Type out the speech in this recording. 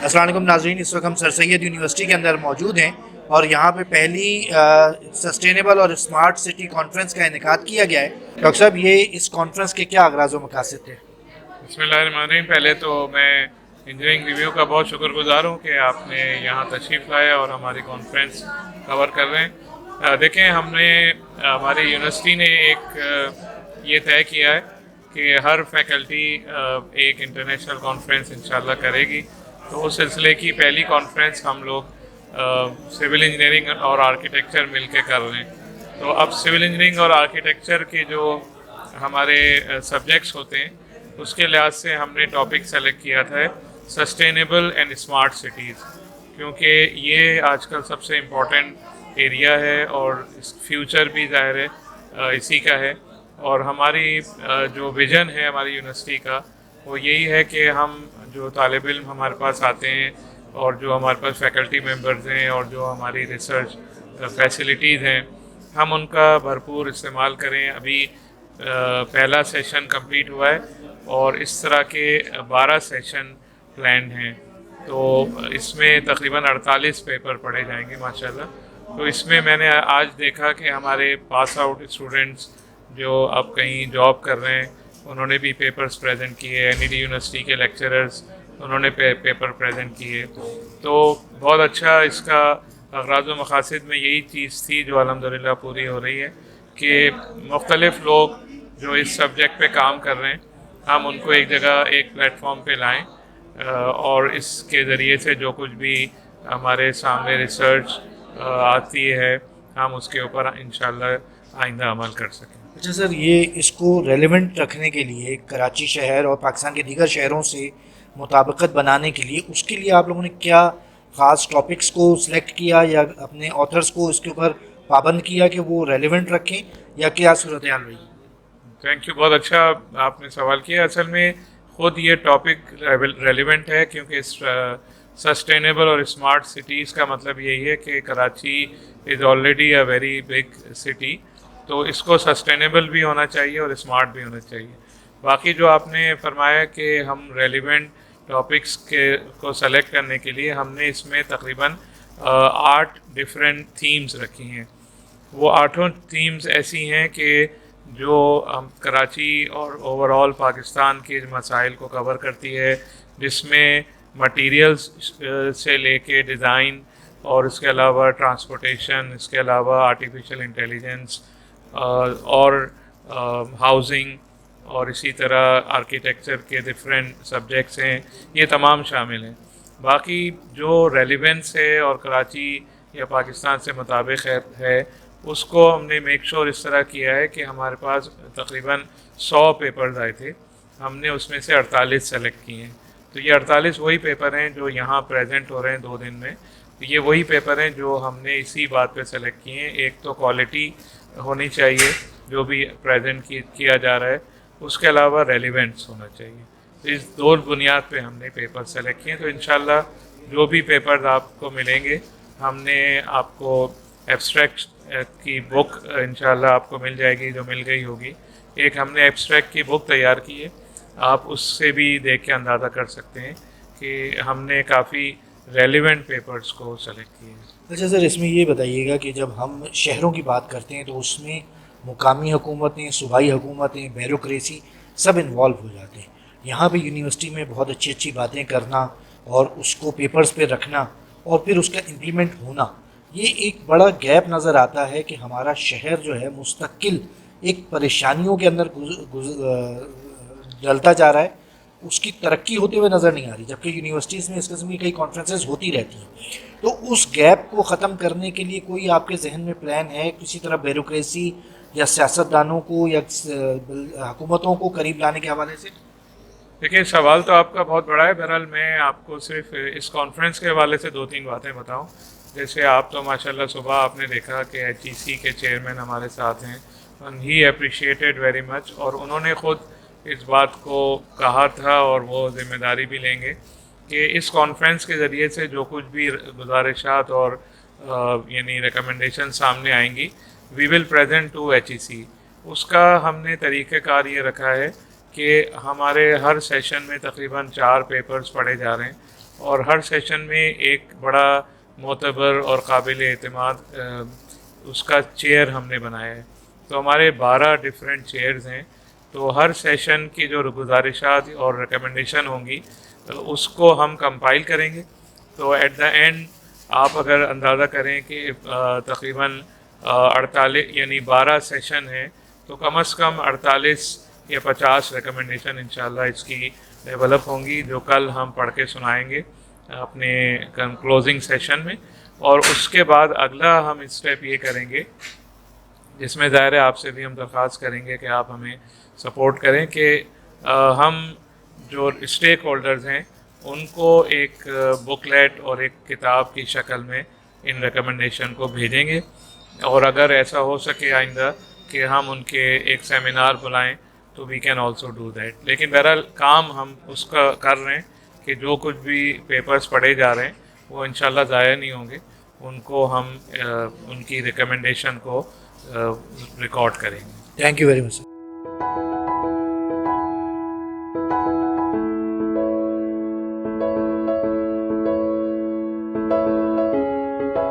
السلام علیکم ناظرین، اس وقت ہم سر سید یونیورسٹی کے اندر موجود ہیں اور یہاں پہ پہلی سسٹینیبل اور اسمارٹ سٹی کانفرنس کا انعقاد کیا گیا ہے۔ ڈاکٹر صاحب، یہ اس کانفرنس کے کیا اغراض و مقاصد تھے؟ بسم اللہ الرحمن الرحیم۔ پہلے تو میں انجینئرنگ ریویو کا بہت شکر گزار ہوں کہ آپ نے یہاں تشریف لایا اور ہماری کانفرنس کور کر رہے ہیں۔ دیکھیں، ہماری یونیورسٹی نے ایک یہ طے کیا ہے کہ ہر فیکلٹی ایک انٹرنیشنل کانفرنس انشاءاللہ کرے گی، تو اس سلسلے کی پہلی کانفرنس ہم لوگ سول انجینئرنگ اور آرکیٹیکچر مل کے کر رہے ہیں۔ تو اب سول انجینئرنگ اور آرکیٹیکچر کے جو ہمارے سبجیکٹس ہوتے ہیں، اس کے لحاظ سے ہم نے ٹاپک سلیکٹ کیا تھا سسٹینیبل اینڈ اسمارٹ سٹیز، کیونکہ یہ آج کل سب سے امپورٹنٹ ایریا ہے اور فیوچر بھی ظاہر ہے اسی کا ہے۔ اور ہماری جو ویژن ہے ہماری یونیورسٹی کا، وہ یہی ہے کہ ہم جو طالب علم ہمارے پاس آتے ہیں اور جو ہمارے پاس فیکلٹی ممبرز ہیں اور جو ہماری ریسرچ فیسلٹیز ہیں، ہم ان کا بھرپور استعمال کریں۔ ابھی پہلا سیشن کمپلیٹ ہوا ہے اور اس طرح کے 12 سیشن پلانڈ ہیں، تو اس میں تقریباً 48 پیپر پڑھے جائیں گے ماشاءاللہ۔ تو اس میں نے آج دیکھا کہ ہمارے پاس آؤٹ اسٹوڈنٹس جو اب کہیں جاب کر رہے ہیں، انہوں نے بھی پیپرز پریزنٹ کیے، این ای ڈی یونیورسٹی کے لیکچررز انہوں نے پیپر پریزنٹ کیے۔ تو بہت اچھا، اس کا اغراض و مقاصد میں یہی چیز تھی جو الحمدللہ پوری ہو رہی ہے کہ مختلف لوگ جو اس سبجیکٹ پہ کام کر رہے ہیں، ہم ان کو ایک جگہ ایک پلیٹ فارم پہ لائیں اور اس کے ذریعے سے جو کچھ بھی ہمارے سامنے ریسرچ آتی ہے، ہم اس کے اوپر انشاءاللہ آئندہ عمل کر سکیں۔ اچھا سر، یہ اس کو ریلیونٹ رکھنے کے لیے کراچی شہر اور پاکستان کے دیگر شہروں سے مطابقت بنانے کے لیے، اس کے لیے آپ لوگوں نے کیا خاص ٹاپکس کو سلیکٹ کیا یا اپنے آتھرس کو اس کے اوپر پابند کیا کہ وہ ریلیونٹ رکھیں، یا کیا صورتحال رہی؟ تھینک یو، بہت اچھا آپ نے سوال کیا۔ اصل میں خود یہ ٹاپک ریلیونٹ ہے، کیونکہ سسٹینیبل اور اسمارٹ سٹیز کا مطلب یہی ہے کہ Karachi is already a very big city, تو اس کو سسٹینیبل بھی ہونا چاہیے اور اسمارٹ بھی ہونا چاہیے۔ باقی جو آپ نے فرمایا کہ ہم ریلیونٹ ٹاپکس کو سلیکٹ کرنے کے لیے، ہم نے اس میں تقریباً 8 ڈفرینٹ تھیمز رکھی ہیں۔ وہ 8 تھیمز ایسی ہیں کہ جو ہم کراچی اور اوور آل پاکستان کے مسائل کو کور کرتی ہے، جس میں مٹیریلز سے لے کے ڈیزائن اور اس کے علاوہ ٹرانسپورٹیشن، اس کے علاوہ آرٹیفیشل انٹیلیجنس اور ہاؤزنگ اور اسی طرح آرکیٹیکچر کے ڈفرینٹ سبجیکٹس ہیں، یہ تمام شامل ہیں۔ باقی جو ریلیونس ہے اور کراچی یا پاکستان سے مطابق ہے، اس کو ہم نے میک شور اس طرح کیا ہے کہ ہمارے پاس تقریباً 100 پیپرز آئے تھے، ہم نے اس میں سے 48 سلیکٹ کیے ہیں۔ تو یہ 48 وہی پیپر ہیں جو یہاں پریزنٹ ہو رہے ہیں 2 دن میں۔ تو یہ وہی پیپر ہیں جو ہم نے اسی بات پہ سلیکٹ کیے ہیں۔ ایک تو کوالٹی ہونی چاہیے جو بھی پریزنٹ کیا جا رہا ہے، اس کے علاوہ ریلیونس ہونا چاہیے۔ تو اس 2 بنیاد پہ ہم نے پیپر سلیکٹ کیے ہیں۔ تو انشاءاللہ جو بھی پیپرز آپ کو ملیں گے، ہم نے آپ کو ایبسٹریکٹ کی بک انشاءاللہ آپ کو مل جائے گی، جو مل گئی ہوگی۔ ایک ہم نے ایبسٹریکٹ کی بک تیار کی ہے، آپ اس سے بھی دیکھ کے اندازہ کر سکتے ہیں کہ ہم نے کافی ریلیونٹ پیپرز کو سلیکٹ کیے ہیں۔ اچھا سر، اس میں یہ بتائیے گا کہ جب ہم شہروں کی بات کرتے ہیں تو اس میں مقامی حکومتیں، صوبائی حکومتیں، بیوروکریسی سب انوالو ہو جاتے ہیں۔ یہاں پہ یونیورسٹی میں بہت اچھی اچھی باتیں کرنا اور اس کو پیپرز پہ رکھنا اور پھر اس کا امپلیمنٹ ہونا، یہ ایک بڑا گیپ نظر آتا ہے کہ ہمارا شہر جو ہے مستقل ایک پریشانیوں کے اندر ڈلتا جا رہا ہے، اس کی ترقی ہوتے ہوئے نظر نہیں آ رہی، جبکہ یونیورسٹیز میں اس قسم کی کئی کانفرنسز ہوتی رہتی ہیں۔ تو اس گیپ کو ختم کرنے کے لیے کوئی آپ کے ذہن میں پلان ہے کسی طرح بیوروکریسی یا سیاستدانوں کو یا حکومتوں کو قریب لانے کے حوالے سے؟ دیکھیے، سوال تو آپ کا بہت بڑا ہے۔ بہرحال میں آپ کو صرف اس کانفرنس کے حوالے سے 2-3 باتیں بتاؤں۔ جیسے آپ تو ماشاءاللہ صبح آپ نے دیکھا کہ ایچ ای سی کے چیئرمین ہمارے ساتھ ہیں، and he appreciated very much، اور انہوں نے خود اس بات کو کہا تھا اور وہ ذمہ داری بھی لیں گے کہ اس کانفرنس کے ذریعے سے جو کچھ بھی گزارشات اور یعنی ریکمنڈیشن سامنے آئیں گی، وی ول پریزنٹ ٹو ایچ ای سی۔ اس کا ہم نے طریقہ کار یہ رکھا ہے کہ ہمارے ہر سیشن میں تقریباً 4 پیپرز پڑھے جا رہے ہیں، اور ہر سیشن میں ایک بڑا معتبر اور قابل اعتماد اس کا چیئر ہم نے بنایا ہے. تو ہمارے 12 ڈفرینٹ چیئرز ہیں. تو ہر سیشن کی جو گزارشات اور ریکمنڈیشن ہوں گی اس کو ہم کمپائل کریں گے. تو ایٹ دا اینڈ آپ اگر اندازہ کریں کہ تقریباً 48 یعنی 12 سیشن ہیں تو کم از کم 48 یا 50 ریکمنڈیشن انشاءاللہ اس کی ڈیولپ ہوں گی جو کل ہم پڑھ کے سنائیں گے اپنے کلوزنگ سیشن میں. اور اس کے بعد اگلا ہم اسٹیپ یہ کریں گے جس میں ظاہر ہے آپ سے بھی ہم درخواست کریں گے کہ آپ ہمیں سپورٹ کریں کہ ہم جو اسٹیک ہولڈرز ہیں ان کو ایک بکلیٹ اور ایک کتاب کی شکل میں ان ریکمنڈیشن کو بھیجیں گے. اور اگر ایسا ہو سکے آئندہ کہ ہم ان کے ایک سیمینار بلائیں تو we can also do that. لیکن بہرحال کام ہم اس کا کر رہے ہیں کہ جو کچھ بھی پیپرز پڑھے جا رہے ہیں وہ انشاءاللہ ضائع نہیں ہوں گے. ان کو ہم ان کی ریکمنڈیشن کو ریکارڈ کریں گے. Thank you very much.